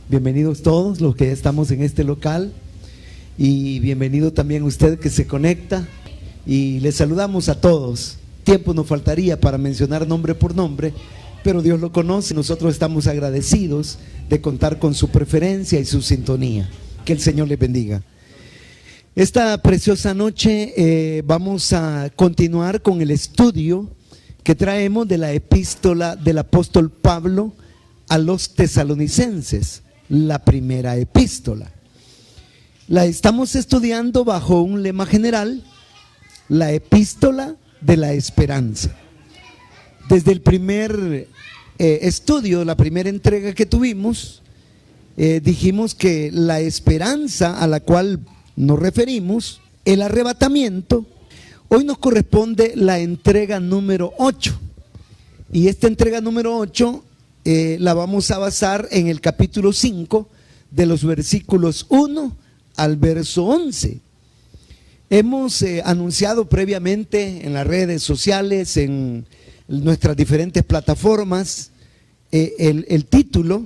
Bienvenidos todos los que estamos en este local y bienvenido también usted que se conecta, y les saludamos a todos. Tiempo nos faltaría para mencionar nombre por nombre, pero Dios lo conoce. Nosotros estamos agradecidos de contar con su preferencia y su sintonía. Que el Señor les bendiga. Esta preciosa noche vamos a continuar con el estudio que traemos de la epístola del apóstol Pablo a los tesalonicenses, la primera epístola. La estamos estudiando bajo un lema general: la epístola de la esperanza. Desde el primer estudio, la primera entrega que tuvimos, dijimos que la esperanza a la cual nos referimos, el arrebatamiento. Hoy nos corresponde la entrega número 8, y esta entrega número 8 la vamos a basar en el capítulo 5, de los versículos 1 al verso 11. Hemos anunciado previamente en las redes sociales, en nuestras diferentes plataformas, el título: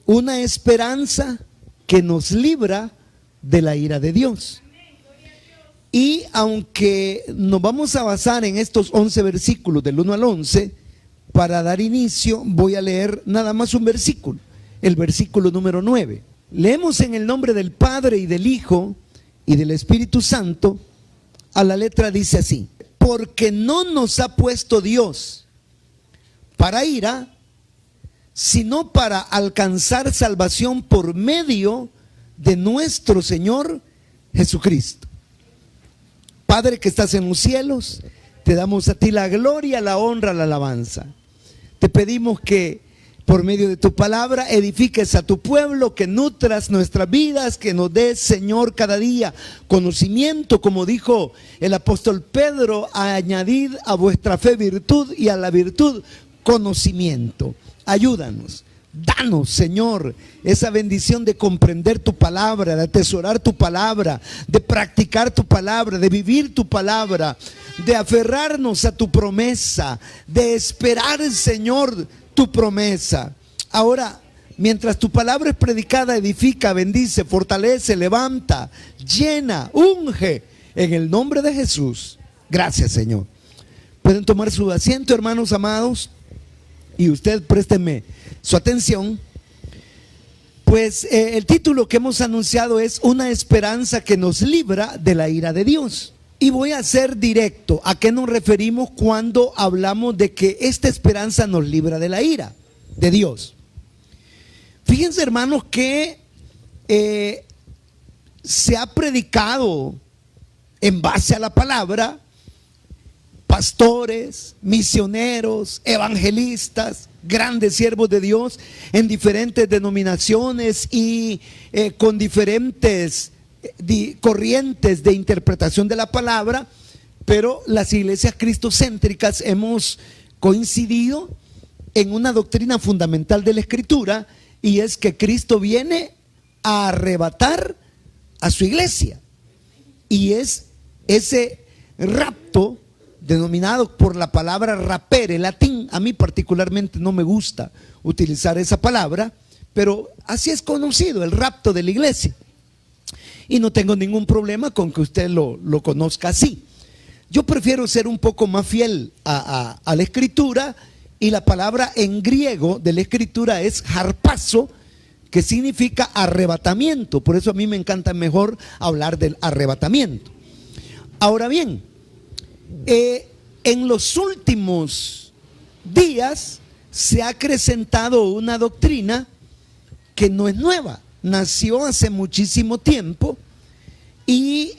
una esperanza que nos libra de la ira de Dios. Y aunque nos vamos a basar en estos 11 versículos del 1 al 11, para dar inicio voy a leer nada más un versículo, el versículo número 9. Leemos en el nombre del Padre y del Hijo y del Espíritu Santo. A la letra dice así: porque no nos ha puesto Dios para ira, sino para alcanzar salvación por medio de nuestro Señor Jesucristo. Padre que estás en los cielos, te damos a ti la gloria, la honra, la alabanza. Te pedimos que por medio de tu palabra edifiques a tu pueblo, que nutras nuestras vidas, que nos des, Señor, cada día conocimiento, como dijo el apóstol Pedro: añadid a vuestra fe virtud, y a la virtud conocimiento. Ayúdanos. Danos, Señor, esa bendición de comprender tu palabra, de atesorar tu palabra, de practicar tu palabra, de vivir tu palabra, de aferrarnos a tu promesa, de esperar, Señor, tu promesa. Ahora, mientras tu palabra es predicada, edifica, bendice, fortalece, levanta, llena, unge, en el nombre de Jesús. Gracias, Señor. Pueden tomar su asiento, hermanos amados, y usted présteme su atención. Pues el título que hemos anunciado es una esperanza que nos libra de la ira de Dios. Y voy a ser directo: ¿a qué nos referimos cuando hablamos de que esta esperanza nos libra de la ira de Dios? Fíjense, hermanos, que se ha predicado en base a la palabra. Pastores, misioneros, evangelistas, grandes siervos de Dios en diferentes denominaciones y con diferentes corrientes de interpretación de la palabra, pero las iglesias cristocéntricas hemos coincidido en una doctrina fundamental de la Escritura, y es que Cristo viene a arrebatar a su iglesia, y es ese rapto denominado por la palabra rapere, latín. A mí particularmente no me gusta utilizar esa palabra, pero así es conocido, el rapto de la iglesia, y no tengo ningún problema con que usted lo conozca así. Yo prefiero ser un poco más fiel a la Escritura, y la palabra en griego de la Escritura es harpazo, que significa arrebatamiento. Por eso a mí me encanta mejor hablar del arrebatamiento. Ahora bien, en los últimos días se ha acrecentado una doctrina que no es nueva, nació hace muchísimo tiempo, y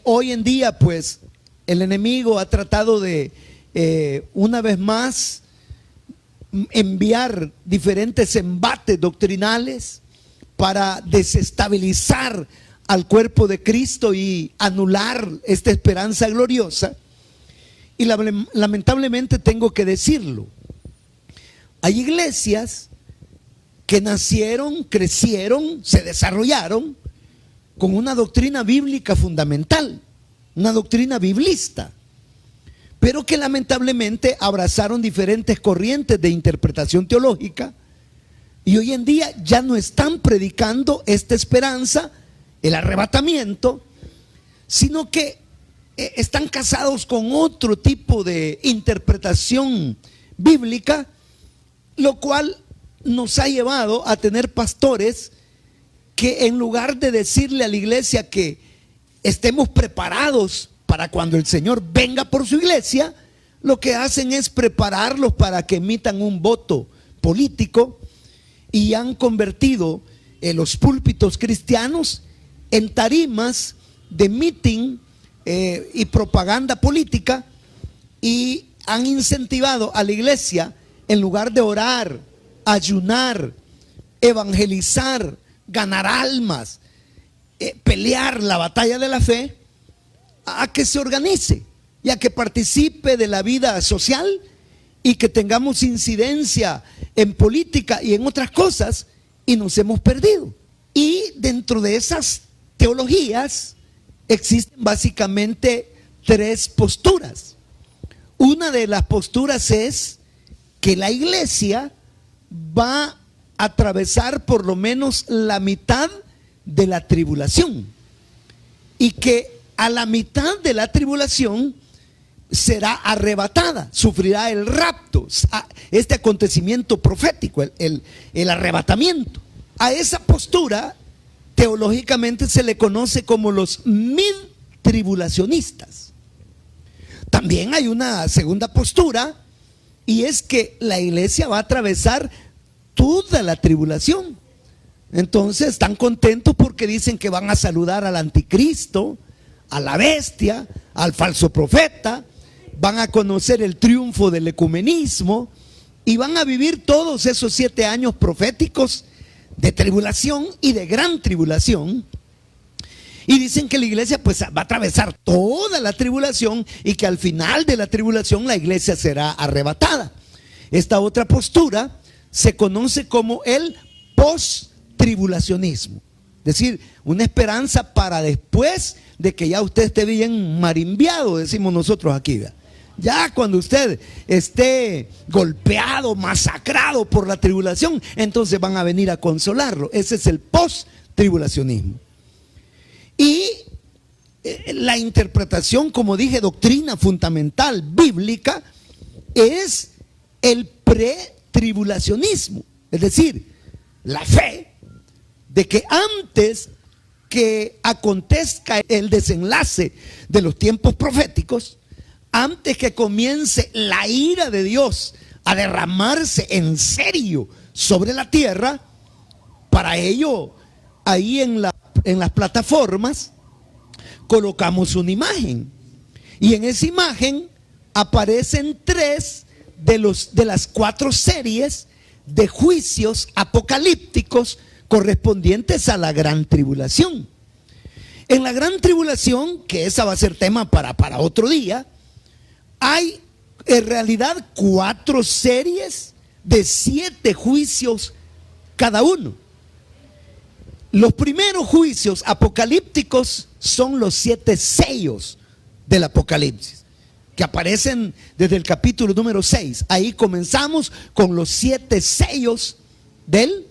hoy en día pues el enemigo ha tratado de una vez más enviar diferentes embates doctrinales para desestabilizar al cuerpo de Cristo y anular esta esperanza gloriosa. Y lamentablemente tengo que decirlo: hay iglesias que nacieron, crecieron, se desarrollaron con una doctrina bíblica fundamental, una doctrina biblista, pero que lamentablemente abrazaron diferentes corrientes de interpretación teológica Y hoy en día ya no están predicando esta esperanza, el arrebatamiento, sino que están casados con otro tipo de interpretación bíblica, lo cual nos ha llevado a tener pastores que en lugar de decirle a la iglesia que estemos preparados para cuando el Señor venga por su iglesia, lo que hacen es prepararlos para que emitan un voto político, y han convertido los púlpitos cristianos en tarimas de meeting y propaganda política, y han incentivado a la iglesia, en lugar de orar, ayunar, evangelizar, ganar almas, pelear la batalla de la fe, a que se organice y a que participe de la vida social y que tengamos incidencia en política y en otras cosas, y nos hemos perdido. Y dentro de esas teologías existen básicamente tres posturas. Una de las posturas es que la iglesia va a atravesar por lo menos la mitad de la tribulación, y que a la mitad de la tribulación será arrebatada, sufrirá el rapto, este acontecimiento profético, el arrebatamiento. A esa postura teológicamente se le conoce como los mid-tribulacionistas. También hay una segunda postura, y es que la iglesia va a atravesar toda la tribulación. Entonces están contentos porque dicen que van a saludar al anticristo, a la bestia, al falso profeta, van a conocer el triunfo del ecumenismo y van a vivir todos esos 7 años proféticos de tribulación y de gran tribulación. Y dicen que la iglesia pues va a atravesar toda la tribulación, y que al final de la tribulación la iglesia será arrebatada. Esta otra postura se conoce como el post-tribulacionismo, es decir, una esperanza para después de que ya usted esté bien marimbiado, decimos nosotros aquí, ¿verdad? Ya cuando usted esté golpeado, masacrado por la tribulación, entonces van a venir a consolarlo. Ese es el post-tribulacionismo. Y la interpretación, como dije, doctrina fundamental bíblica, es el pretribulacionismo, es decir, la fe de que antes que acontezca el desenlace de los tiempos proféticos, antes que comience la ira de Dios a derramarse en serio sobre la tierra, para ello ahí en las plataformas colocamos una imagen, y en esa imagen aparecen 3 de las 4 series de juicios apocalípticos correspondientes a la gran tribulación. En la gran tribulación, que esa va a ser tema para otro día, hay en realidad 4 series de 7 juicios cada uno. Los primeros juicios apocalípticos son los 7 sellos del Apocalipsis, que aparecen desde el capítulo número 6. Ahí comenzamos con los 7 sellos del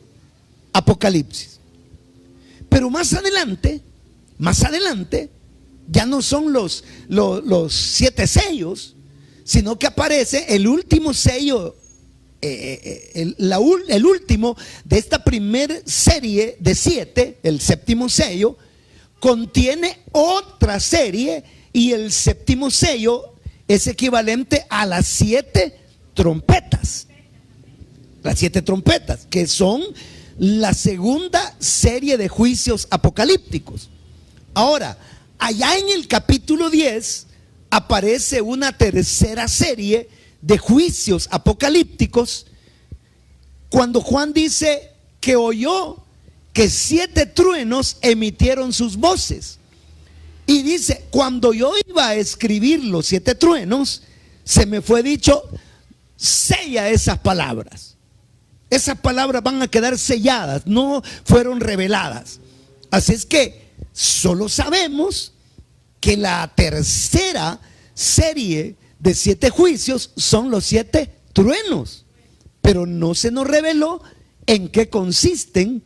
Apocalipsis. Pero más adelante, ya no son los 7 sellos, sino que aparece el último sello, el último de esta primera serie de 7, el séptimo sello, contiene otra serie, y el séptimo sello es equivalente a las 7 trompetas. Las 7 trompetas, que son la segunda serie de juicios apocalípticos. Ahora, allá en el capítulo 10 aparece una tercera serie de juicios apocalípticos, cuando Juan dice que oyó que 7 truenos emitieron sus voces. Y dice, cuando yo iba a escribir los 7 truenos, se me fue dicho, sella esas palabras. Esas palabras van a quedar selladas, no fueron reveladas. Así es que solo sabemos que la tercera serie de 7 juicios son los 7 truenos, pero no se nos reveló en qué consisten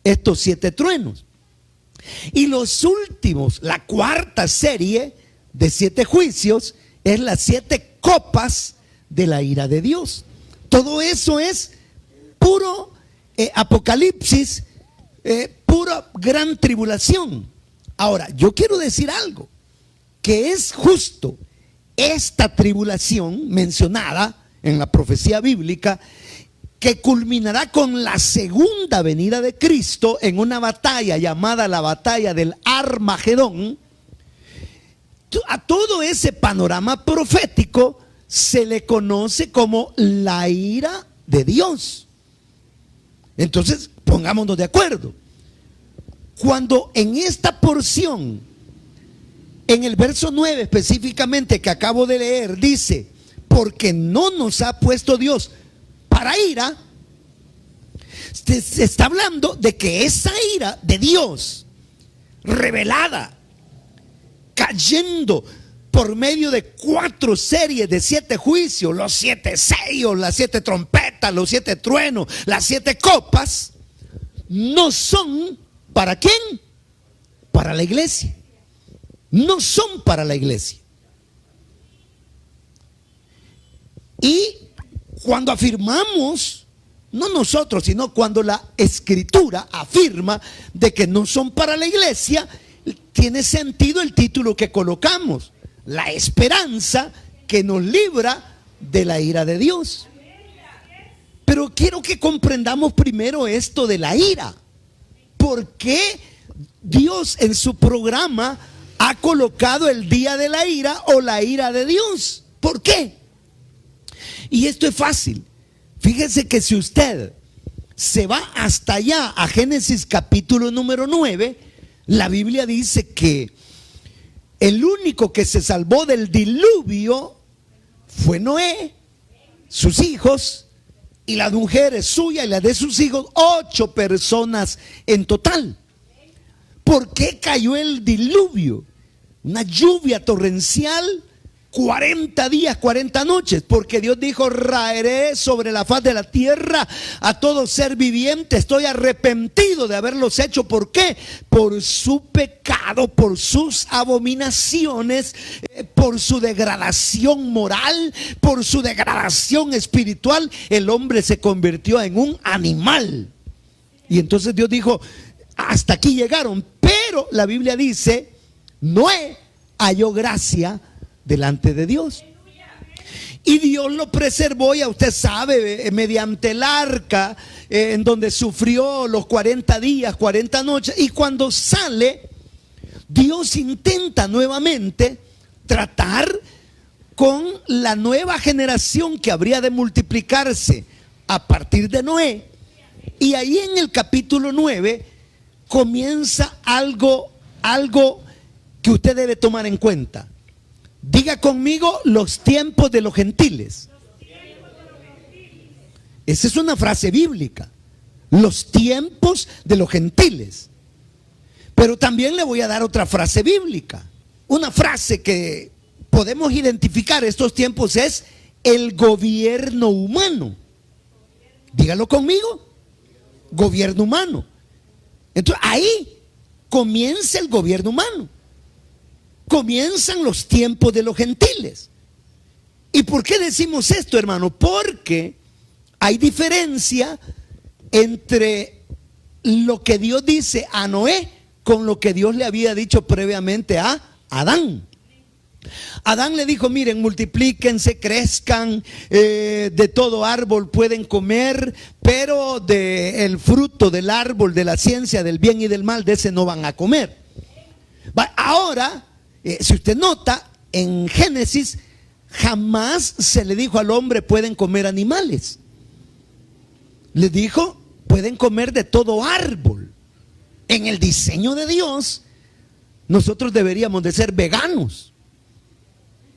estos 7 truenos. Y los últimos, la cuarta serie de 7 juicios, es las 7 copas de la ira de Dios. Todo eso es puro apocalipsis, pura gran tribulación. Ahora, yo quiero decir algo, que es justo esta tribulación mencionada en la profecía bíblica, que culminará con la segunda venida de Cristo en una batalla llamada la batalla del Armagedón. A todo ese panorama profético se le conoce como la ira de Dios. Entonces, pongámonos de acuerdo. Cuando en esta porción, en el verso 9 específicamente que acabo de leer, dice, porque no nos ha puesto Dios para ira, se está hablando de que esa ira de Dios revelada, cayendo por medio de 4 series de 7 juicios, los 7 sellos, las 7 trompetas, los 7 truenos, las 7 copas, no son ¿para quién? Para la iglesia. No son para la iglesia. Y cuando afirmamos, no nosotros, sino cuando la Escritura afirma de que no son para la iglesia, tiene sentido el título que colocamos: la esperanza que nos libra de la ira de Dios. Pero quiero que comprendamos primero esto de la ira. ¿Por qué Dios en su programa ha colocado el día de la ira o la ira de Dios? ¿Por qué? Y esto es fácil. Fíjese que si usted se va hasta allá a Génesis capítulo número 9, la Biblia dice que el único que se salvó del diluvio fue Noé, sus hijos y las mujeres suyas y las de sus hijos, 8 personas en total. ¿Por qué cayó el diluvio? Una lluvia torrencial, 40 días, 40 noches, porque Dios dijo: raeré sobre la faz de la tierra a todo ser viviente. Estoy arrepentido de haberlos hecho. ¿Por qué? Por su pecado, por sus abominaciones, por su degradación moral, por su degradación espiritual. El hombre se convirtió en un animal. Y entonces Dios dijo: hasta aquí llegaron. Pero la Biblia dice: Noé halló gracia delante de Dios. Y Dios lo preservó, ya usted sabe, mediante el arca, en donde sufrió los 40 días, 40 noches. Y cuando sale, Dios intenta nuevamente tratar con la nueva generación que habría de multiplicarse a partir de Noé. Y ahí en el capítulo 9 comienza algo que usted debe tomar en cuenta. Diga conmigo: los tiempos de los gentiles. Esa es una frase bíblica. Los tiempos de los gentiles. Pero también le voy a dar otra frase bíblica. Una frase que podemos identificar estos tiempos es el gobierno humano. Dígalo conmigo: gobierno humano. Entonces ahí comienza el gobierno humano. Comienzan los tiempos de los gentiles. ¿Y por qué decimos esto, hermano? Porque hay diferencia entre lo que Dios dice a Noé con lo que Dios le había dicho previamente a Adán. Adán le dijo: miren, multiplíquense, crezcan, de todo árbol pueden comer, pero del fruto del árbol de la ciencia del bien y del mal, de ese no van a comer. Ahora, si usted nota, en Génesis jamás se le dijo al hombre: pueden comer animales. Le dijo: pueden comer de todo árbol. En el diseño de Dios, nosotros deberíamos de ser veganos,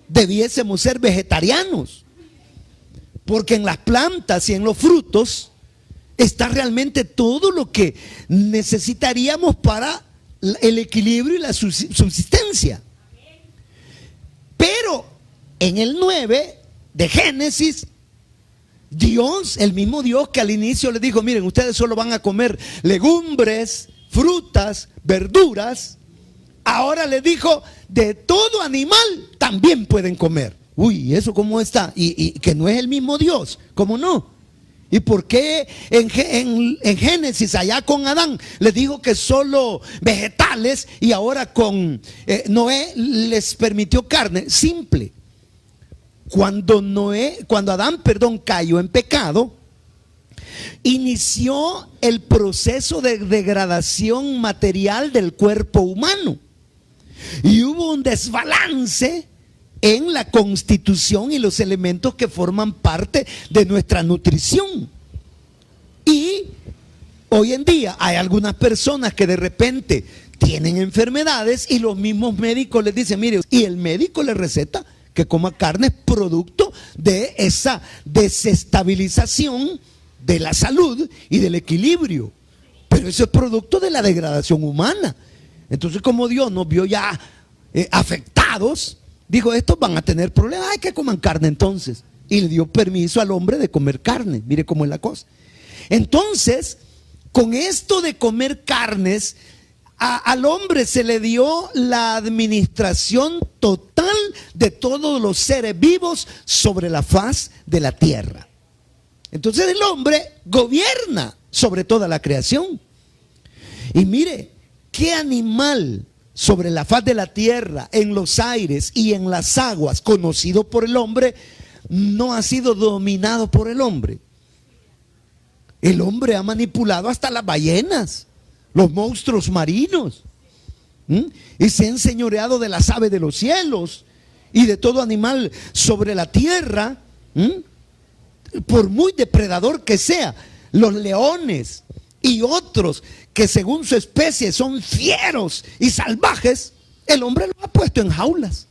debiésemos ser vegetarianos, porque en las plantas y en los frutos está realmente todo lo que necesitaríamos para el equilibrio y la subsistencia. Pero en el 9 de Génesis Dios, el mismo Dios que al inicio les dijo, miren, ustedes solo van a comer legumbres, frutas, verduras, ahora les dijo, de todo animal también pueden comer. Uy, ¿eso cómo está? Y que no es el mismo Dios, ¿cómo no? ¿Y por qué en Génesis, allá con Adán, les dijo que solo vegetales y ahora con Noé les permitió carne? Simple. Cuando Adán, cayó en pecado, inició el proceso de degradación material del cuerpo humano. Y hubo un desbalance en la constitución y los elementos que forman parte de nuestra nutrición. Y hoy en día hay algunas personas que de repente tienen enfermedades y los mismos médicos les dicen, mire, y el médico le receta que coma carne, producto de esa desestabilización de la salud y del equilibrio. Pero eso es producto de la degradación humana. Entonces, como Dios nos vio ya afectados, dijo, estos van a tener problemas, hay que coman carne entonces. Y le dio permiso al hombre de comer carne. Mire cómo es la cosa. Entonces, con esto de comer carnes, al hombre se le dio la administración total de todos los seres vivos sobre la faz de la tierra. Entonces el hombre gobierna sobre toda la creación. Y mire, ¿qué animal sobre la faz de la tierra, en los aires y en las aguas, conocido por el hombre, no ha sido dominado por el hombre? El hombre ha manipulado hasta las ballenas, los monstruos marinos, y se ha enseñoreado de las aves de los cielos y de todo animal sobre la tierra, por muy depredador que sea. Los leones y otros que según su especie son fieros y salvajes, el hombre lo ha puesto en jaulas.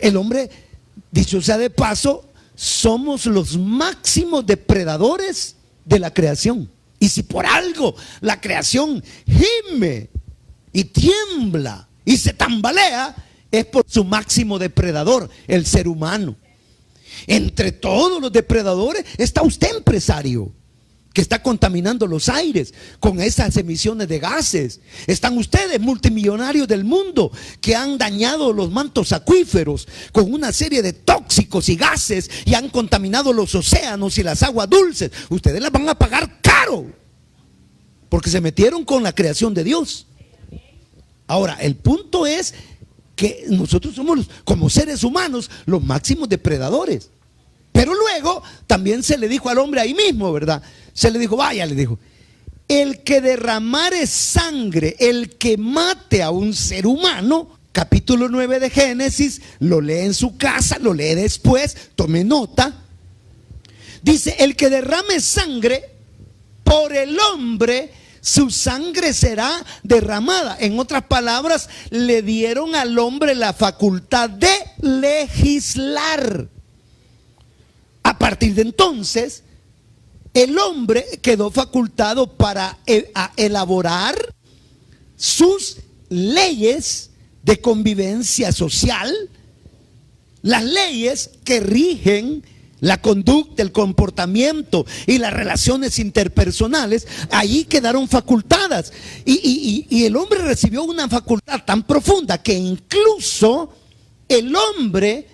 El hombre, dicho sea de paso, somos los máximos depredadores de la creación. Y si por algo la creación gime y tiembla y se tambalea, es por su máximo depredador, el ser humano. Entre todos los depredadores está usted, empresario, que está contaminando los aires con esas emisiones de gases. Están ustedes, multimillonarios del mundo, que han dañado los mantos acuíferos con una serie de tóxicos y gases y han contaminado los océanos y las aguas dulces. Ustedes las van a pagar caro porque se metieron con la creación de Dios. Ahora, el punto es que nosotros somos, como seres humanos, los máximos depredadores. Pero luego también se le dijo al hombre ahí mismo, ¿verdad? Se le dijo, vaya, le dijo, el que derramare sangre, el que mate a un ser humano, capítulo 9 de Génesis, lo lee en su casa, lo lee después, tome nota. Dice, el que derrame sangre, por el hombre, su sangre será derramada. En otras palabras, le dieron al hombre la facultad de legislar. A partir de entonces, el hombre quedó facultado para elaborar sus leyes de convivencia social, las leyes que rigen la conducta, el comportamiento y las relaciones interpersonales. Allí quedaron facultadas y el hombre recibió una facultad tan profunda que incluso el hombre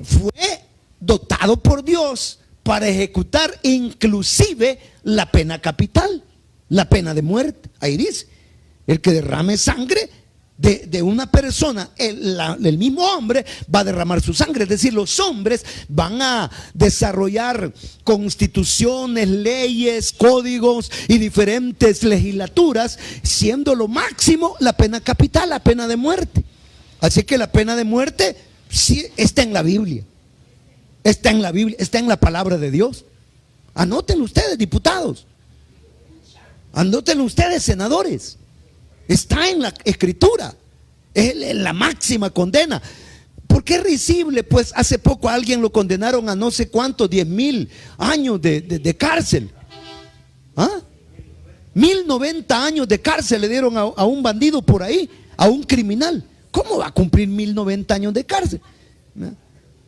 fue dotado por Dios para ejecutar inclusive la pena capital, la pena de muerte. Ahí dice, el que derrame sangre de una persona, el mismo hombre va a derramar su sangre. Es decir, los hombres van a desarrollar constituciones, leyes, códigos y diferentes legislaturas, siendo lo máximo la pena capital, la pena de muerte. Así que la pena de muerte sí está en la Biblia. Está en la Biblia, está en la palabra de Dios. Anótenlo ustedes, diputados. Anótenlo ustedes, senadores. Está en la escritura. Es la máxima condena. ¿Por qué es risible? Pues hace poco a alguien lo condenaron a no sé cuántos, 10,000 años de cárcel. 1090 años de cárcel le dieron a un bandido por ahí, a un criminal. ¿Cómo va a cumplir 1090 años de cárcel?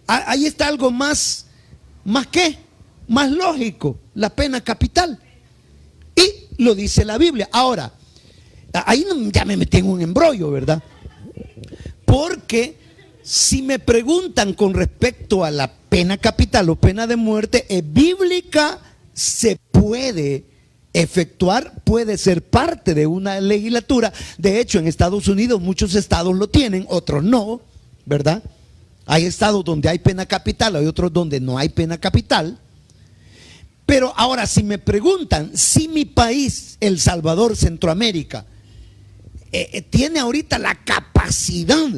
Ahí está algo más más qué, más lógico, la pena capital. Y lo dice la Biblia. Ahora, ahí ya me metí en un embrollo, ¿verdad? Porque si me preguntan con respecto a la pena capital o pena de muerte, ¿es bíblica? Se puede efectuar, puede ser parte de una legislatura. De hecho, en Estados Unidos muchos estados lo tienen, otros no, ¿verdad? Hay estados donde hay pena capital, hay otros donde no hay pena capital. Pero ahora, si me preguntan si mi país, El Salvador, Centroamérica, tiene ahorita la capacidad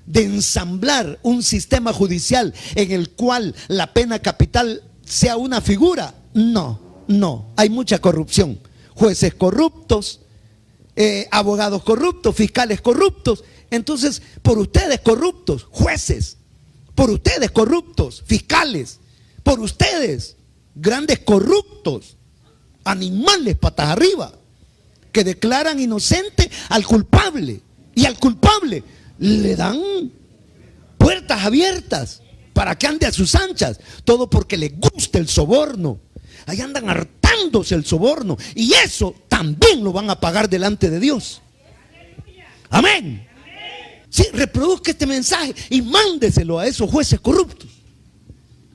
de ensamblar un sistema judicial en el cual la pena capital sea una figura, no, hay mucha corrupción, jueces corruptos, abogados corruptos, fiscales corruptos. Entonces, por ustedes corruptos, jueces, por ustedes corruptos, fiscales, por ustedes grandes corruptos, animales patas arriba, que declaran inocente al culpable, y al culpable le dan puertas abiertas para que ande a sus anchas, todo porque le gusta el soborno. Ahí andan hartándose el soborno, y eso también lo van a pagar delante de Dios. Amén. Sí, reproduzca este mensaje y mándeselo a esos jueces corruptos,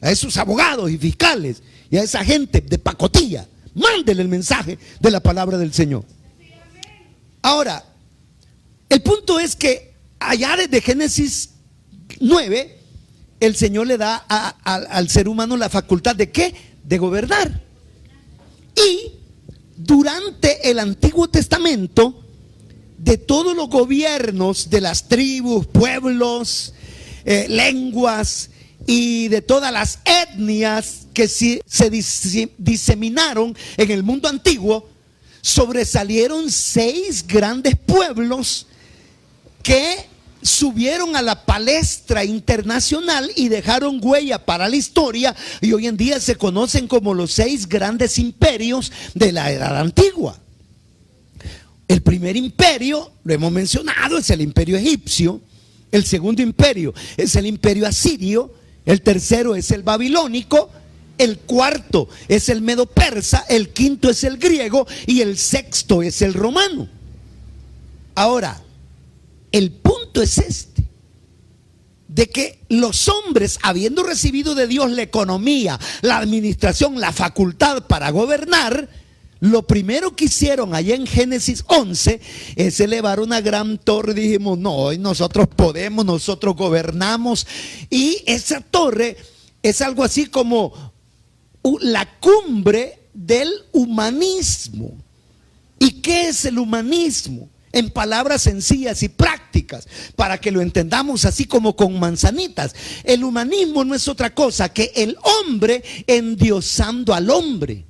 a esos abogados y fiscales y a esa gente de pacotilla. Mándele el mensaje de la palabra del Señor. Ahora, el punto es que allá desde Génesis 9, el Señor le da al ser humano la facultad de ¿qué? De gobernar. Y durante el Antiguo Testamento, de todos los gobiernos de las tribus, pueblos, lenguas y de todas las etnias que se diseminaron en el mundo antiguo, sobresalieron 6 grandes pueblos que subieron a la palestra internacional y dejaron huella para la historia, y hoy en día se conocen como los 6 grandes imperios de la edad antigua. El primer imperio, lo hemos mencionado, es el imperio egipcio. El segundo imperio es el imperio asirio. El tercero es el babilónico. El cuarto es el medo-persa. El quinto es el griego. Y el sexto es el romano. Ahora, el punto es este: de que los hombres, habiendo recibido de Dios la economía, la administración, la facultad para gobernar, lo primero que hicieron allá en Génesis 11 es elevar una gran torre. Dijimos, no, hoy nosotros podemos, nosotros gobernamos. Y esa torre es algo así como la cumbre del humanismo. ¿Y qué es el humanismo? En palabras sencillas y prácticas, para que lo entendamos así como con manzanitas. El humanismo no es otra cosa que el hombre endiosando al hombre.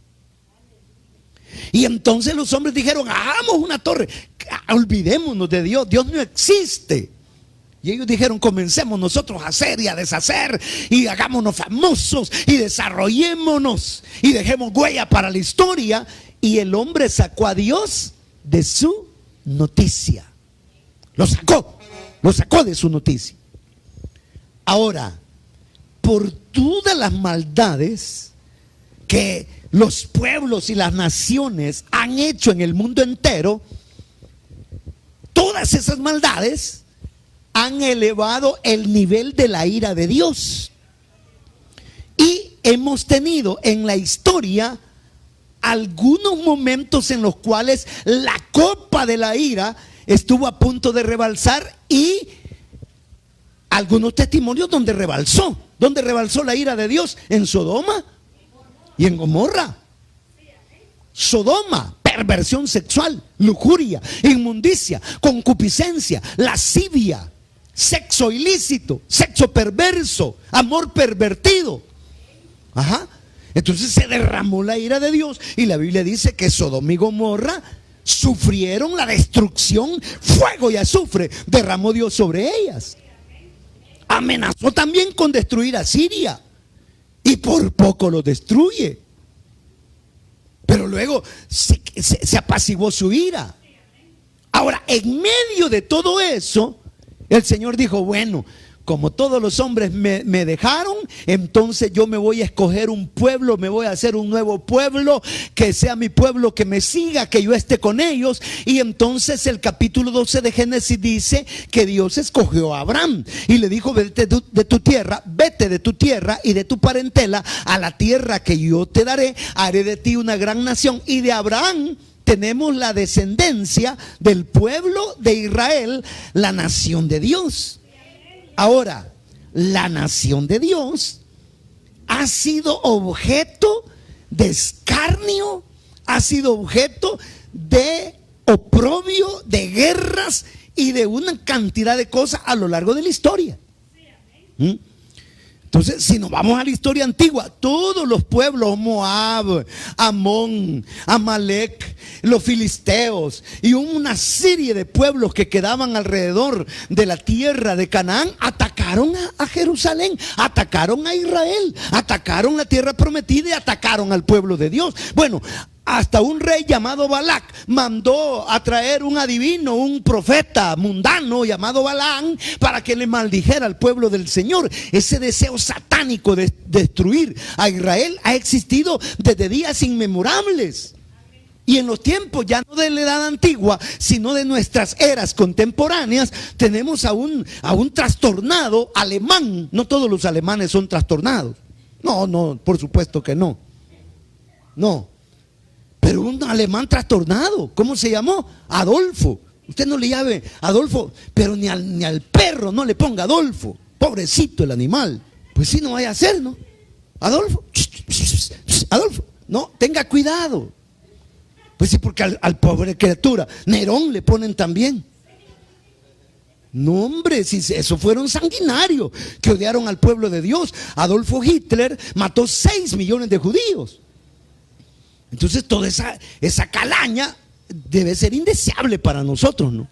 Y entonces los hombres dijeron, hagamos una torre, olvidémonos de Dios, Dios no existe. Y ellos dijeron, comencemos nosotros a hacer y a deshacer, y hagámonos famosos y desarrollémonos y dejemos huella para la historia. Y el hombre sacó a Dios de su noticia. Lo sacó de su noticia. Ahora, por todas las maldades que los pueblos y las naciones han hecho en el mundo entero, todas esas maldades han elevado el nivel de la ira de Dios. Y hemos tenido en la historia algunos momentos en los cuales la copa de la ira estuvo a punto de rebalsar, y algunos testimonios donde rebalsó la ira de Dios: en Sodoma y en Gomorra. Sodoma, perversión sexual, lujuria, inmundicia, concupiscencia, lascivia, sexo ilícito, sexo perverso, amor pervertido. Entonces se derramó la ira de Dios, y la Biblia dice que Sodoma y Gomorra sufrieron la destrucción, fuego y azufre derramó Dios sobre ellas. Amenazó también con destruir a Siria, y por poco lo destruye. Pero luego se apaciguó su ira. Ahora, en medio de todo eso, el Señor dijo, bueno, como todos los hombres me dejaron, entonces yo me voy a escoger un pueblo, me voy a hacer un nuevo pueblo, que sea mi pueblo, que me siga, que yo esté con ellos. Y entonces el capítulo 12 de Génesis dice que Dios escogió a Abraham y le dijo: vete de tu tierra, vete de tu tierra y de tu parentela a la tierra que yo te daré, haré de ti una gran nación. Y de Abraham tenemos la descendencia del pueblo de Israel, la nación de Dios. Ahora, la nación de Dios ha sido objeto de escarnio, ha sido objeto de oprobio, de guerras y de una cantidad de cosas a lo largo de la historia. Entonces, si nos vamos a la historia antigua, todos los pueblos, Moab, Amón, Amalek, los filisteos y una serie de pueblos que quedaban alrededor de la tierra de Canaán, atacaron a Jerusalén, atacaron a Israel, atacaron la tierra prometida y atacaron al pueblo de Dios. Bueno, hasta un rey llamado Balac mandó a traer un adivino, un profeta mundano llamado Balaam, para que le maldijera al pueblo del Señor. Ese deseo satánico de destruir a Israel ha existido desde días inmemorables. Y en los tiempos ya no de la edad antigua, sino de nuestras eras contemporáneas, tenemos a un trastornado alemán. No todos los alemanes son trastornados. No, por supuesto que no. No. Pero un alemán trastornado, ¿cómo se llamó? Adolfo. Usted no le llame Adolfo, pero ni al perro no le ponga Adolfo. Pobrecito el animal. Pues sí, no vaya a ser, ¿no? Adolfo, Adolfo, no, tenga cuidado. Pues sí, porque al pobre criatura, Nerón le ponen también. No, hombre, si eso fueron sanguinarios que odiaron al pueblo de Dios. Adolfo Hitler mató 6 millones de judíos. Entonces toda esa calaña debe ser indeseable para nosotros, ¿no?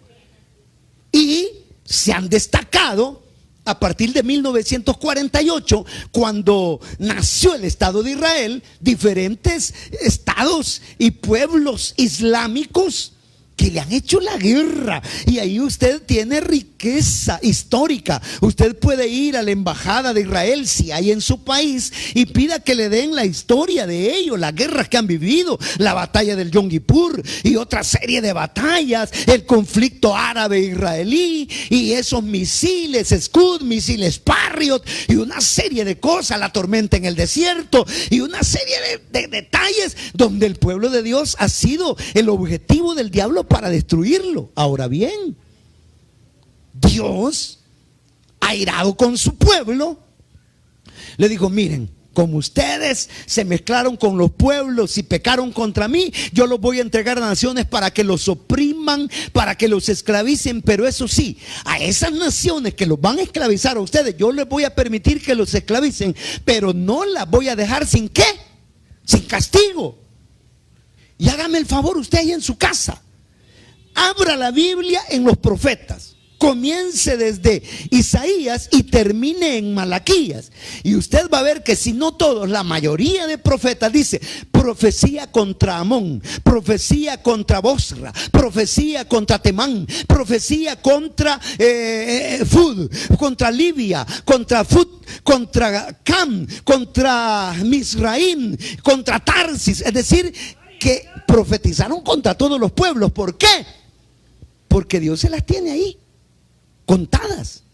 Y se han destacado a partir de 1948, cuando nació el Estado de Israel, diferentes estados y pueblos islámicos que le han hecho la guerra. Y ahí usted tiene riqueza histórica. Usted puede ir a la embajada de Israel, si hay en su país, y pida que le den la historia de ellos, las guerras que han vivido, la batalla del Yom Kippur y otra serie de batallas, el conflicto árabe-israelí y esos misiles Scud, misiles Patriot y una serie de cosas, la tormenta en el desierto y una serie de detalles donde el pueblo de Dios ha sido el objetivo del diablo para destruirlo. Ahora bien, Dios, airado con su pueblo, le dijo: miren, como ustedes se mezclaron con los pueblos y pecaron contra mí, yo los voy a entregar a naciones para que los opriman, para que los esclavicen. Pero eso sí, a esas naciones que los van a esclavizar a ustedes, yo les voy a permitir que los esclavicen, pero no las voy a dejar sin ¿qué? Sin castigo. Y hágame el favor usted ahí en su casa, abra la Biblia en los profetas, comience desde Isaías y termine en Malaquías, y usted va a ver que si no todos, la mayoría de profetas dice profecía contra Amón, profecía contra Bosra, profecía contra Temán, profecía contra Fud, contra Libia, contra Fud, contra Cam, contra Misraim, contra Tarsis. Es decir, que profetizaron contra todos los pueblos. ¿Por qué? Porque Dios se las tiene ahí contadas.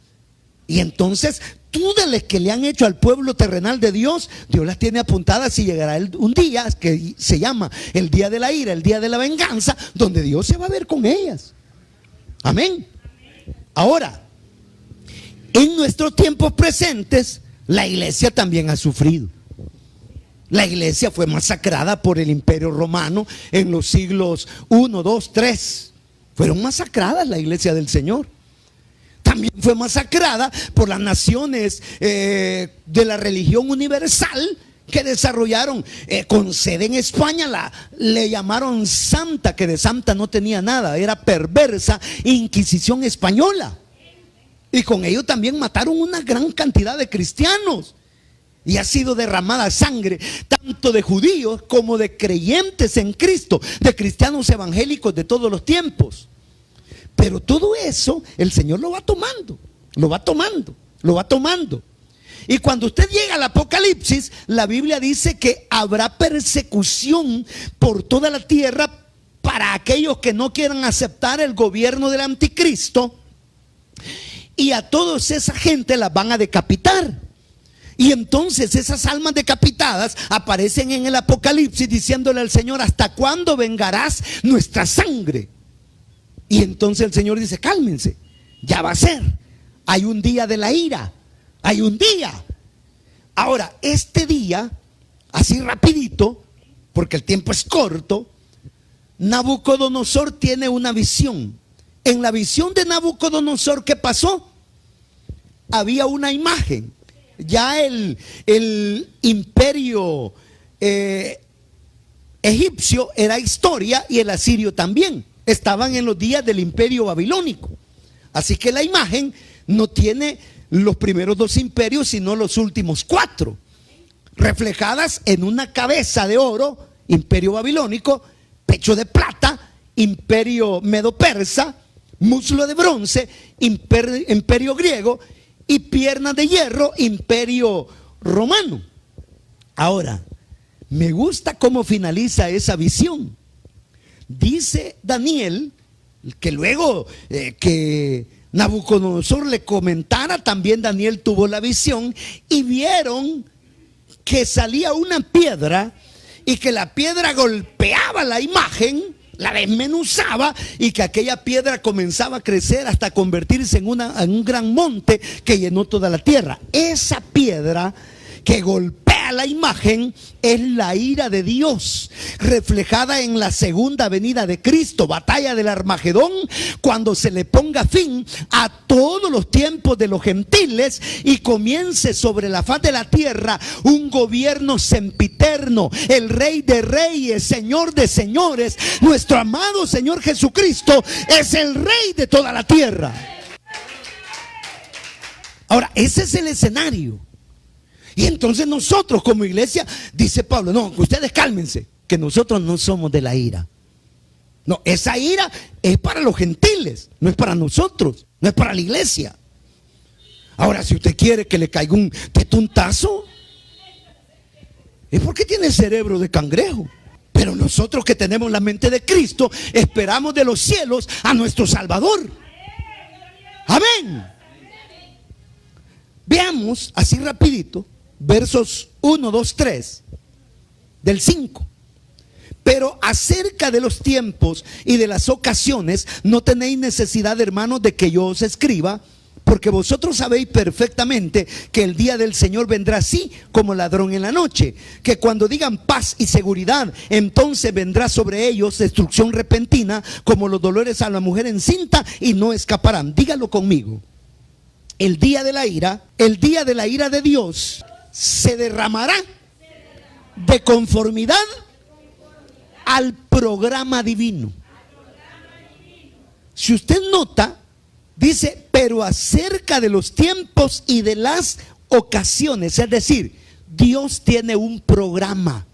Y entonces todas las que le han hecho al pueblo terrenal de Dios, Dios las tiene apuntadas, y llegará un día que se llama el día de la ira, el día de la venganza, donde Dios se va a ver con ellas. Amén. Ahora, en nuestros tiempos presentes, la iglesia también ha sufrido. La iglesia fue masacrada por el Imperio Romano en los siglos 1, 2, 3. Fueron masacradas la iglesia del Señor. También fue masacrada por las naciones de la religión universal que desarrollaron con sede en España. Le llamaron santa, que de santa no tenía nada, era perversa Inquisición española. Y con ello también mataron una gran cantidad de cristianos. Y ha sido derramada sangre tanto de judíos como de creyentes en Cristo, de cristianos evangélicos de todos los tiempos. Pero todo eso el Señor lo va tomando, lo va tomando. lo va tomando. Y cuando usted llega al Apocalipsis, la Biblia dice que habrá persecución por toda la tierra para aquellos que no quieran aceptar el gobierno del anticristo, y a toda esa gente las van a decapitar. Y entonces esas almas decapitadas aparecen en el Apocalipsis diciéndole al Señor: ¿hasta cuándo vengarás nuestra sangre? Y entonces el Señor dice: cálmense, ya va a ser. Hay un día de la ira, hay un día. Ahora, este día, así rapidito, porque el tiempo es corto, Nabucodonosor tiene una visión. En la visión de Nabucodonosor, ¿qué pasó? Había una imagen. Ya el imperio egipcio era historia, y el asirio también. Estaban en los días del imperio babilónico. Así que la imagen no tiene los primeros dos imperios, sino los últimos cuatro, reflejadas en una cabeza de oro, imperio babilónico; pecho de plata, imperio medo-persa; muslo de bronce, imperio griego; y piernas de hierro, imperio romano. Ahora, me gusta cómo finaliza esa visión. Dice Daniel que luego que Nabucodonosor le comentara, también Daniel tuvo la visión, y vieron que salía una piedra, y que la piedra golpeaba la imagen, la desmenuzaba, y que aquella piedra comenzaba a crecer hasta convertirse en un gran monte que llenó toda la tierra. Esa piedra que golpea la imagen es la ira de Dios, reflejada en la segunda venida de Cristo, batalla del Armagedón, cuando se le ponga fin a todos los tiempos de los gentiles y comience sobre la faz de la tierra un gobierno sempiterno. El Rey de Reyes, Señor de Señores, nuestro amado Señor Jesucristo, es el Rey de toda la tierra. Ahora, ese es el escenario. Y entonces nosotros como iglesia, dice Pablo: no, ustedes cálmense, que nosotros no somos de la ira. No, esa ira es para los gentiles, no es para nosotros, no es para la iglesia. Ahora, si usted quiere que le caiga un tetuntazo, es porque tiene el cerebro de cangrejo. Pero nosotros que tenemos la mente de Cristo, esperamos de los cielos a nuestro Salvador. Amén. Veamos así rapidito versos 1, 2, 3 del 5. Pero acerca de los tiempos y de las ocasiones no tenéis necesidad, hermanos, de que yo os escriba, porque vosotros sabéis perfectamente que el día del Señor vendrá así como ladrón en la noche, que cuando digan paz y seguridad, entonces vendrá sobre ellos destrucción repentina, como los dolores a la mujer encinta, y no escaparán. Dígalo conmigo: el día de la ira de Dios se derramará de conformidad al programa divino. Si usted nota, dice: pero acerca de los tiempos y de las ocasiones. Es decir, Dios tiene un programa.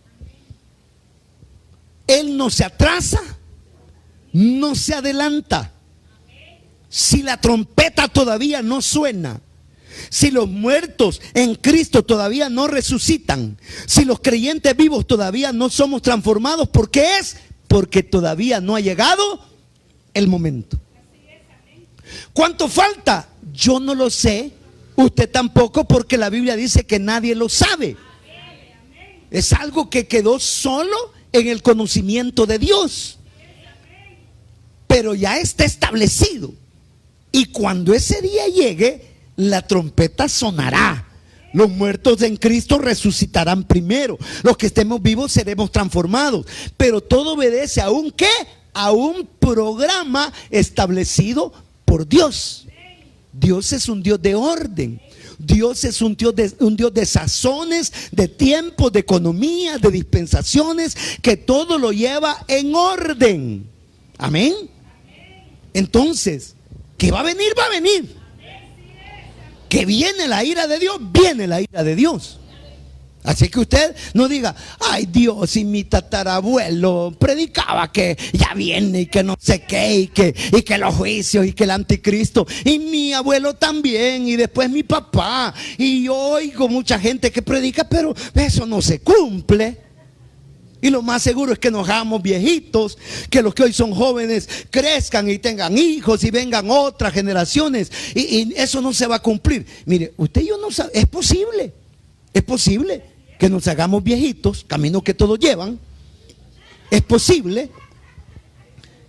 Él no se atrasa, no se adelanta. Si la trompeta todavía no suena, si los muertos en Cristo todavía no resucitan, si los creyentes vivos todavía no somos transformados, ¿por qué es? Porque todavía no ha llegado el momento. ¿Cuánto falta? Yo no lo sé, usted tampoco, porque la Biblia dice que nadie lo sabe. Es algo que quedó solo en el conocimiento de Dios, pero ya está establecido. Y cuando ese día llegue, la trompeta sonará. Los muertos en Cristo resucitarán primero. Los que estemos vivos seremos transformados. Pero todo obedece a un ¿qué? A un programa establecido por Dios. Dios es un Dios de orden. Dios es un Dios de sazones, de tiempos, de economía, de dispensaciones, que todo lo lleva en orden. Amén. Entonces, ¿qué va a venir? Va a venir. Que viene la ira de Dios, viene la ira de Dios. Así que usted no diga, ay Dios, y mi tatarabuelo predicaba que ya viene y que no sé qué, y que los juicios y que el anticristo, y mi abuelo también, y después mi papá, y yo oigo mucha gente que predica, pero eso no se cumple. Y lo más seguro es que nos hagamos viejitos, que los que hoy son jóvenes crezcan y tengan hijos y vengan otras generaciones, y eso no se va a cumplir. Mire, usted y yo no sabe, es posible que nos hagamos viejitos, camino que todos llevan. Es posible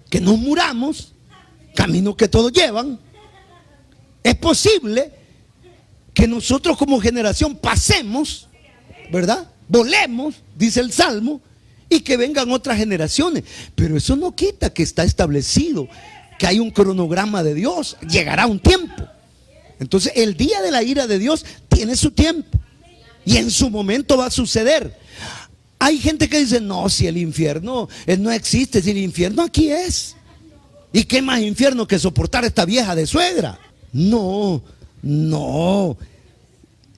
que nos muramos, camino que todos llevan. Es posible que nosotros como generación pasemos, ¿verdad? Volemos, dice el Salmo, y que vengan otras generaciones. Pero eso no quita que está establecido, que hay un cronograma de Dios. Llegará un tiempo. Entonces el día de la ira de Dios tiene su tiempo. Y en su momento va a suceder. Hay gente que dice, no, si el infierno no existe, si el infierno aquí es. ¿Y qué más infierno que soportar a esta vieja de suegra? No,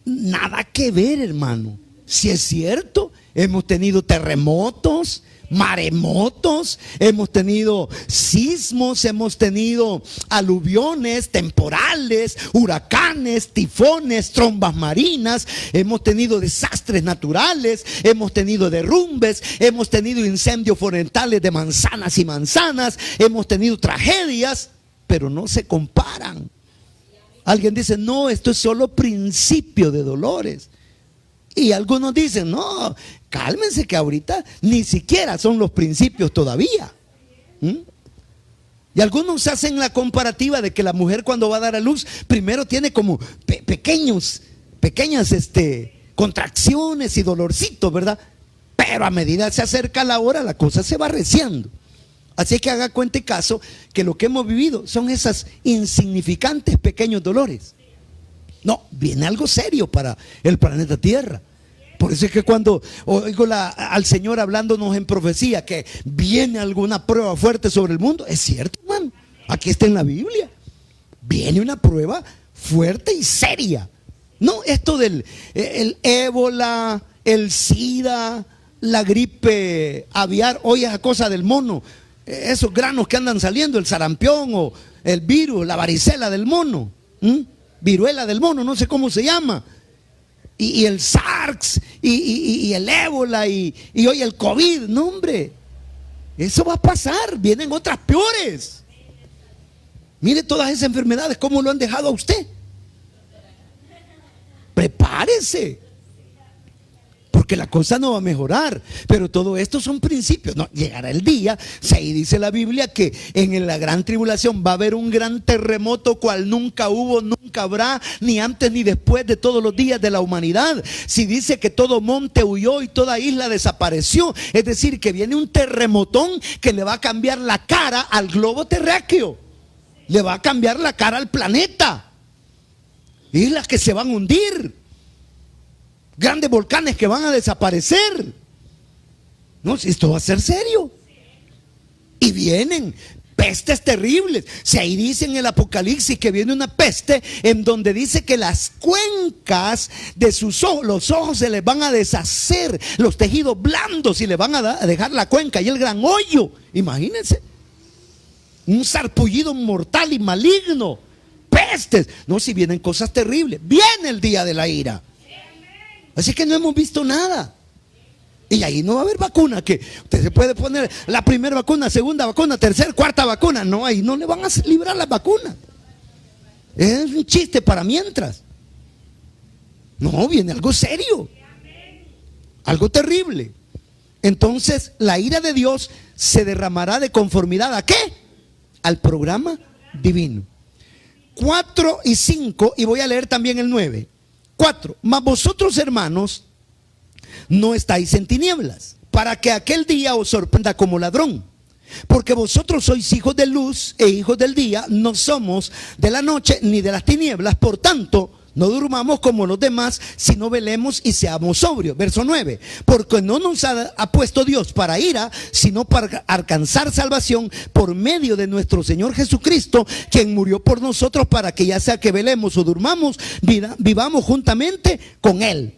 nada que ver, hermano. Si es cierto, hemos tenido terremotos, maremotos, hemos tenido sismos, hemos tenido aluviones, temporales, huracanes, tifones, trombas marinas, hemos tenido desastres naturales, hemos tenido derrumbes, hemos tenido incendios forestales de manzanas y manzanas, hemos tenido tragedias, pero no se comparan. Alguien dice, no, esto es solo principio de dolores. Y algunos dicen, no, cálmense que ahorita ni siquiera son los principios todavía. Y algunos hacen la comparativa de que la mujer cuando va a dar a luz, primero tiene como pequeñas contracciones y dolorcitos, ¿verdad? Pero a medida que se acerca la hora, la cosa se va arreciando. Así que haga cuenta y caso que lo que hemos vivido son esas insignificantes pequeños dolores. No, viene algo serio para el planeta Tierra. Por eso es que cuando oigo al Señor hablándonos en profecía que viene alguna prueba fuerte sobre el mundo, es cierto, hermano. Aquí está en la Biblia. Viene una prueba fuerte y seria. No, esto del el ébola, el SIDA, la gripe aviar, oye, esa cosa del mono, esos granos que andan saliendo, el sarampión o el virus, la varicela del mono. Viruela del mono, no sé cómo se llama, y el SARS, y el ébola, y hoy el COVID. No, hombre, eso va a pasar, vienen otras peores. Mire todas esas enfermedades, cómo lo han dejado a usted. Prepárese, porque la cosa no va a mejorar. Pero todo esto son principios. No, llegará el día, si ahí dice la Biblia que en la gran tribulación va a haber un gran terremoto cual nunca hubo, nunca habrá, ni antes ni después de todos los días de la humanidad. Si dice que todo monte huyó y toda isla desapareció, es decir, que viene un terremotón que le va a cambiar la cara al globo terráqueo, le va a cambiar la cara al planeta. Islas que se van a hundir, grandes volcanes que van a desaparecer. No, esto va a ser serio. Y vienen pestes terribles. Si ahí dice en el Apocalipsis que viene una peste en donde dice que las cuencas de sus ojos, los ojos se les van a deshacer, los tejidos blandos, y le van a dejar la cuenca y el gran hoyo. Imagínense, un sarpullido mortal y maligno, pestes. No, si vienen cosas terribles, viene el día de la ira. Así que no hemos visto nada. Y ahí no va a haber vacuna, que usted se puede poner la primera vacuna, segunda vacuna, tercera, cuarta vacuna. No, ahí no le van a librar las vacunas. Es un chiste para mientras. No, viene algo serio, algo terrible. Entonces la ira de Dios se derramará de conformidad ¿a qué? Al programa divino. 4 y 5, y voy a leer también el 9. 4. Mas vosotros, hermanos, no estáis en tinieblas, para que aquel día os sorprenda como ladrón. Porque vosotros sois hijos de luz e hijos del día, no somos de la noche ni de las tinieblas. Por tanto, no durmamos como los demás, sino velemos y seamos sobrios. Verso 9. Porque no nos ha puesto Dios para ira, sino para alcanzar salvación por medio de nuestro Señor Jesucristo, quien murió por nosotros, para que ya sea que velemos o durmamos, vivamos juntamente con Él.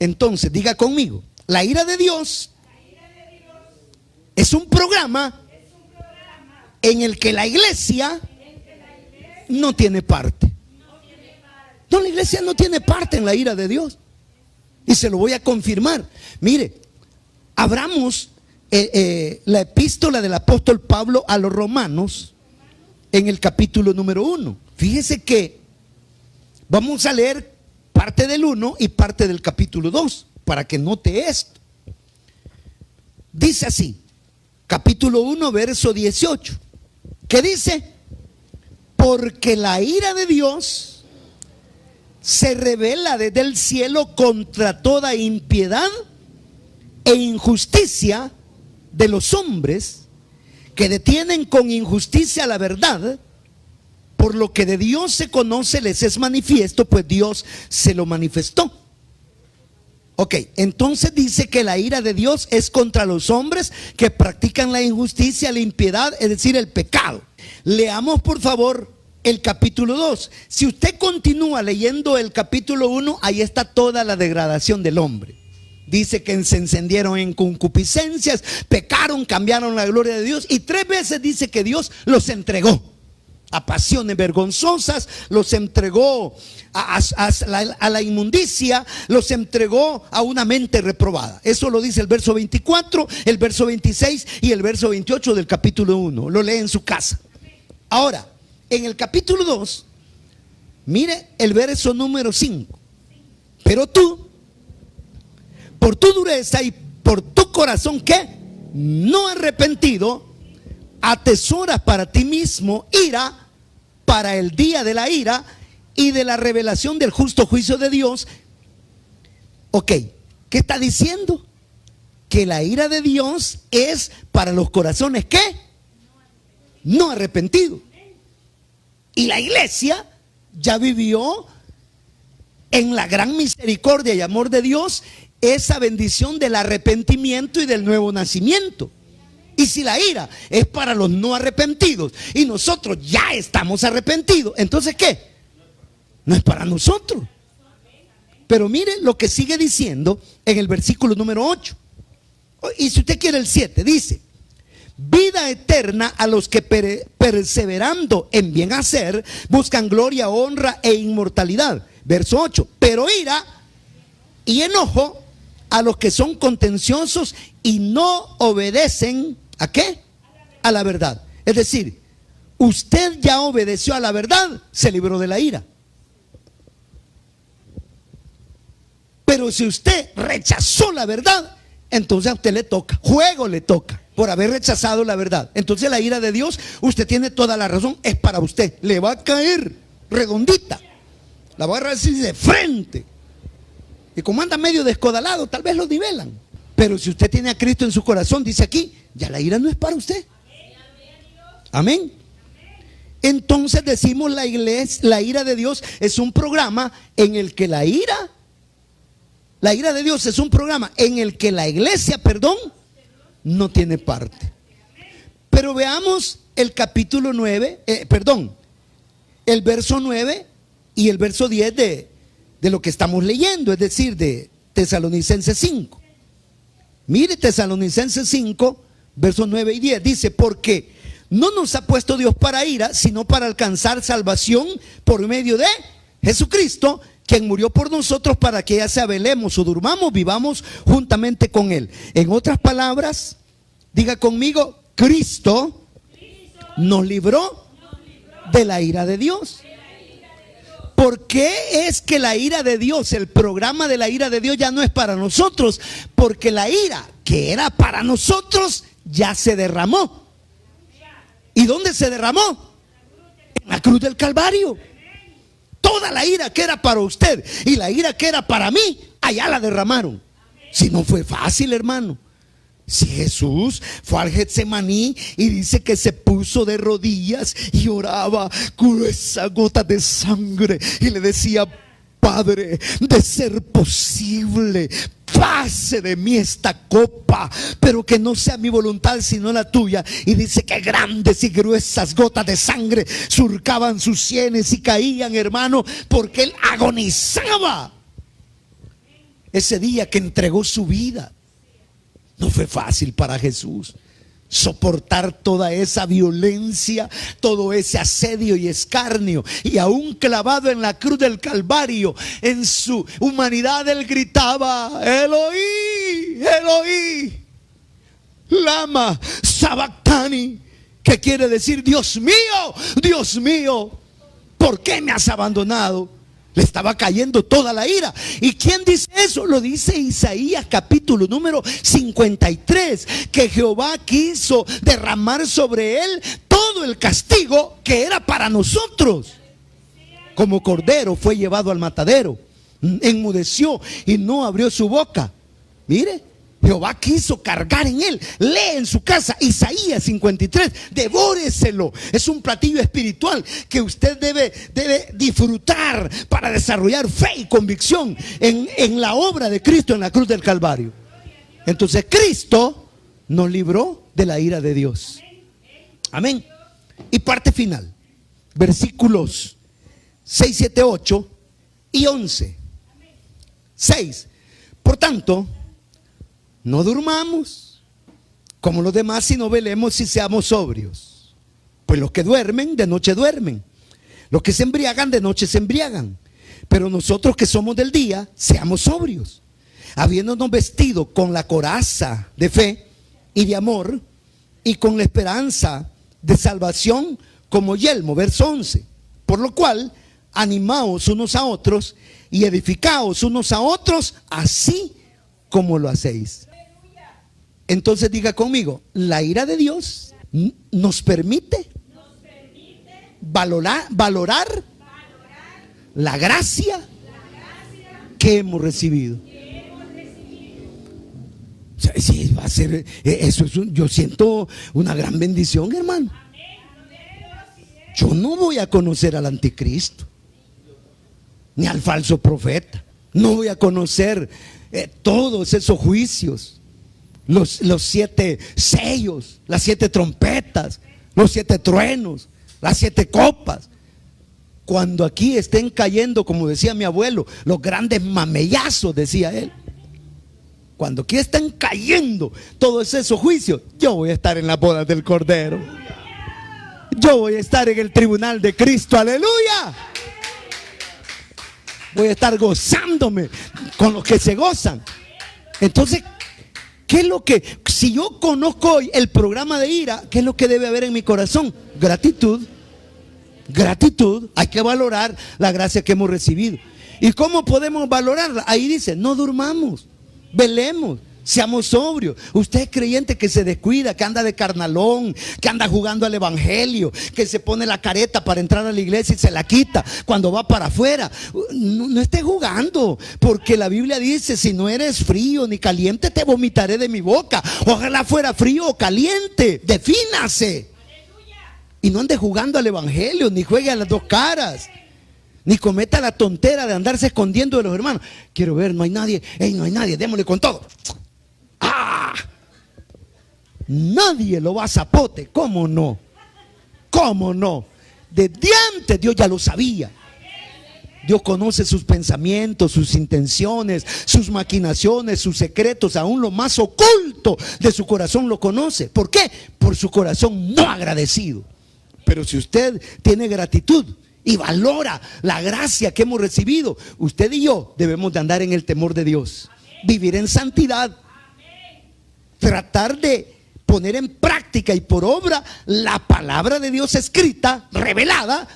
Entonces, diga conmigo, la ira de Dios es un programa en el que la iglesia no tiene parte. No, la iglesia no tiene parte en la ira de Dios. Y se lo voy a confirmar. Mire, abramos la epístola del apóstol Pablo a los romanos en el capítulo número 1. Fíjese que vamos a leer parte del 1 y parte del capítulo 2 para que note esto. Dice así, capítulo 1, verso 18. ¿Qué dice? Porque la ira de Dios se revela desde el cielo contra toda impiedad e injusticia de los hombres que detienen con injusticia la verdad. Por lo que de Dios se conoce les es manifiesto, pues Dios se lo manifestó. Ok, entonces dice que la ira de Dios es contra los hombres que practican la injusticia, la impiedad, es decir, el pecado. Leamos por favor el capítulo 2. Si usted continúa leyendo el capítulo 1, ahí está toda la degradación del hombre. Dice que se encendieron en concupiscencias, pecaron, cambiaron la gloria de Dios, y 3 veces dice que Dios los entregó a pasiones vergonzosas, los entregó a la inmundicia, los entregó a una mente reprobada. Eso lo dice el verso 24, el verso 26 y el verso 28 del capítulo 1. Lo lee en su casa. Ahora, en el capítulo 2, mire el verso número 5. Pero tú, por tu dureza y por tu corazón que no arrepentido, atesoras para ti mismo ira para el día de la ira y de la revelación del justo juicio de Dios. Ok, ¿qué está diciendo? Que la ira de Dios es para los corazones ¿qué? No arrepentidos. Y la iglesia ya vivió en la gran misericordia y amor de Dios esa bendición del arrepentimiento y del nuevo nacimiento. Y si la ira es para los no arrepentidos y nosotros ya estamos arrepentidos, entonces ¿qué? No es para nosotros. Pero mire lo que sigue diciendo en el versículo número 8. Y si usted quiere el 7, dice: vida eterna a los que perseverando en bien hacer buscan gloria, honra e inmortalidad. Verso 8. Pero ira y enojo a los que son contenciosos y no obedecen ¿a qué? A la verdad. Es decir, usted ya obedeció a la verdad, se libró de la ira. Pero si usted rechazó la verdad, entonces a usted le toca, juego le toca, por haber rechazado la verdad. Entonces la ira de Dios, usted tiene toda la razón, es para usted. Le va a caer redondita, la va a agarrar así de frente. Y como anda medio descodalado, tal vez lo nivelan. Pero si usted tiene a Cristo en su corazón, dice aquí, ya la ira no es para usted. Amén. Entonces decimos la ira de Dios es un programa en el que la ira de Dios es un programa en el que la iglesia, no tiene parte. Pero veamos el capítulo 9, el verso 9 y el verso 10 de lo que estamos leyendo, es decir, de Tesalonicenses 5. Mire Tesalonicenses 5, versos 9 y 10, dice: porque no nos ha puesto Dios para ira, sino para alcanzar salvación por medio de Jesucristo, quien murió por nosotros para que ya sea velemos o durmamos, vivamos juntamente con Él. En otras palabras, diga conmigo, Cristo nos libró de la ira de Dios. ¿Por qué es que la ira de Dios, el programa de la ira de Dios ya no es para nosotros? Porque la ira que era para nosotros ya se derramó. ¿Y dónde se derramó? En la cruz del Calvario. Toda la ira que era para usted y la ira que era para mí, allá la derramaron. Si no fue fácil, hermano. Si Jesús fue al Getsemaní y dice que se puso de rodillas y oraba gruesa gota de sangre y le decía: Padre, de ser posible, pase de mí esta copa, pero que no sea mi voluntad sino la tuya. Y dice que grandes y gruesas gotas de sangre surcaban sus sienes y caían, hermano, porque él agonizaba. ese día que entregó su vida. No fue fácil para Jesús soportar toda esa violencia, todo ese asedio y escarnio, y aún clavado en la cruz del Calvario, en su humanidad él gritaba: Eloí, Eloí, lama sabactani, que quiere decir: Dios mío, ¿por qué me has abandonado? Le estaba cayendo toda la ira. ¿Y quién dice eso? Lo dice Isaías capítulo número 53, que Jehová quiso derramar sobre él todo el castigo que era para nosotros. Como cordero fue llevado al matadero, enmudeció y no abrió su boca. Mire, Jehová quiso cargar en él. Lee en su casa Isaías 53, devóreselo. Es un platillo espiritual que usted debe disfrutar para desarrollar fe y convicción en la obra de Cristo en la cruz del Calvario. Entonces Cristo nos libró de la ira de Dios. Amén. Y parte final, versículos 6, 7, 8 y 11. 6. Por tanto, no durmamos como los demás, sino velemos y seamos sobrios. Pues los que duermen, de noche duermen. Los que se embriagan, de noche se embriagan. Pero nosotros que somos del día, seamos sobrios, habiéndonos vestido con la coraza de fe y de amor, y con la esperanza de salvación como yelmo. Verso 11. Por lo cual, animaos unos a otros y edificaos unos a otros, así como lo hacéis. Entonces diga conmigo: la ira de Dios nos permite valorar la gracia que hemos recibido. O sea, sí, va a ser, eso es yo siento una gran bendición, hermano. Yo no voy a conocer al anticristo ni al falso profeta. No voy a conocer todos esos juicios, los 7 sellos, las 7 trompetas, los 7 truenos, las 7 copas. Cuando aquí estén cayendo, como decía mi abuelo, los grandes mamellazos, decía él. Cuando aquí estén cayendo todos esos juicios, yo voy a estar en las bodas del Cordero. Yo voy a estar en el tribunal de Cristo. Aleluya. Voy a estar gozándome con los que se gozan. Entonces, ¿qué es lo que, si yo conozco hoy el programa de ira, qué es lo que debe haber en mi corazón? Gratitud. Gratitud. Hay que valorar la gracia que hemos recibido. ¿Y cómo podemos valorarla? Ahí dice: no durmamos, velemos, seamos sobrios. Usted es creyente que se descuida, que anda de carnalón, que anda jugando al evangelio, que se pone la careta para entrar a la iglesia y se la quita cuando va para afuera. No esté jugando, porque la Biblia dice: si no eres frío ni caliente, te vomitaré de mi boca. Ojalá fuera frío o caliente. Defínase. Y no ande jugando al evangelio, ni juegue a las dos caras, ni cometa la tontera de andarse escondiendo de los hermanos. Quiero ver, no hay nadie. Hey, no hay nadie, démosle con todo. ¡Ah! Nadie lo va a zapote. ¿Cómo no? ¿Cómo no? Desde antes Dios ya lo sabía. Dios conoce sus pensamientos, sus intenciones, sus maquinaciones, sus secretos. Aún lo más oculto de su corazón lo conoce. ¿Por qué? Por su corazón no agradecido. Pero si usted tiene gratitud y valora la gracia que hemos recibido, usted y yo debemos de andar en el temor de Dios, vivir en santidad, tratar de poner en práctica y por obra la palabra de Dios escrita, revelada.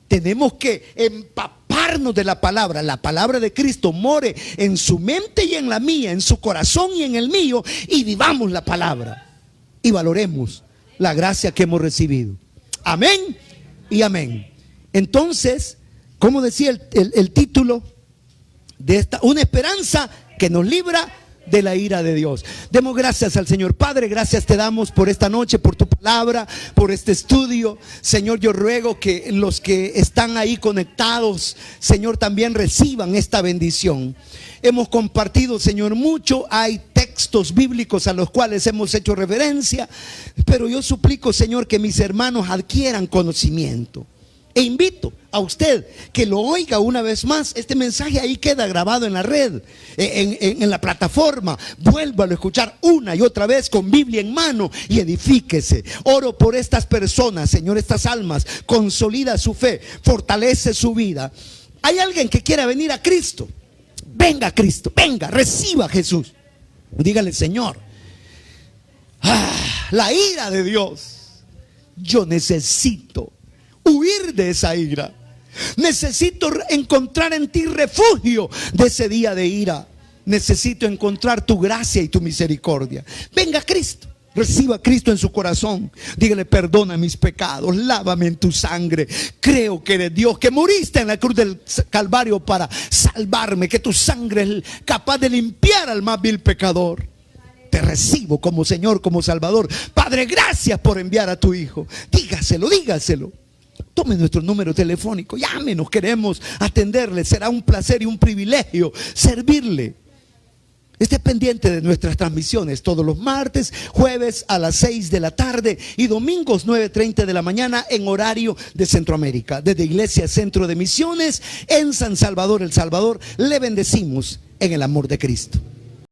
Tenemos que empaparnos de la palabra de Cristo more en su mente y en la mía, en su corazón y en el mío, y vivamos la palabra y valoremos la gracia que hemos recibido. Amén y amén. Entonces, como decía el título de esta, una esperanza que nos libra de la ira de Dios. Demos gracias al Señor. Padre, gracias te damos por esta noche, por tu palabra, por este estudio. Señor, yo ruego que los que están ahí conectados, Señor, también reciban esta bendición. Hemos compartido, Señor, mucho. Hay textos bíblicos a los cuales hemos hecho referencia, pero yo suplico, Señor, que mis hermanos adquieran conocimiento. E invito a usted que lo oiga una vez más. Este mensaje ahí queda grabado en la red, en la plataforma. Vuélvalo a escuchar una y otra vez con Biblia en mano y edifíquese. Oro por estas personas, Señor, estas almas. Consolida su fe, fortalece su vida. Hay alguien que quiera venir a Cristo. Venga a Cristo, venga, reciba a Jesús. Dígale: Señor, la ira de Dios, yo necesito huir de esa ira. Necesito encontrar en ti refugio de ese día de ira. Necesito encontrar tu gracia y tu misericordia. Venga a Cristo, reciba a Cristo en su corazón. Dígale: perdona mis pecados, lávame en tu sangre. Creo que eres Dios, que moriste en la cruz del Calvario para salvarme, que tu sangre es capaz de limpiar al más vil pecador. Te recibo como Señor, como Salvador. Padre, gracias por enviar a tu Hijo. Dígaselo, dígaselo. Tome nuestro número telefónico, llámenos, queremos atenderle. Será un placer y un privilegio servirle. Esté pendiente de nuestras transmisiones todos los martes, jueves a las 6 de la tarde y domingos 9:30 de la mañana en horario de Centroamérica. Desde Iglesia Centro de Misiones en San Salvador, El Salvador, le bendecimos en el amor de Cristo.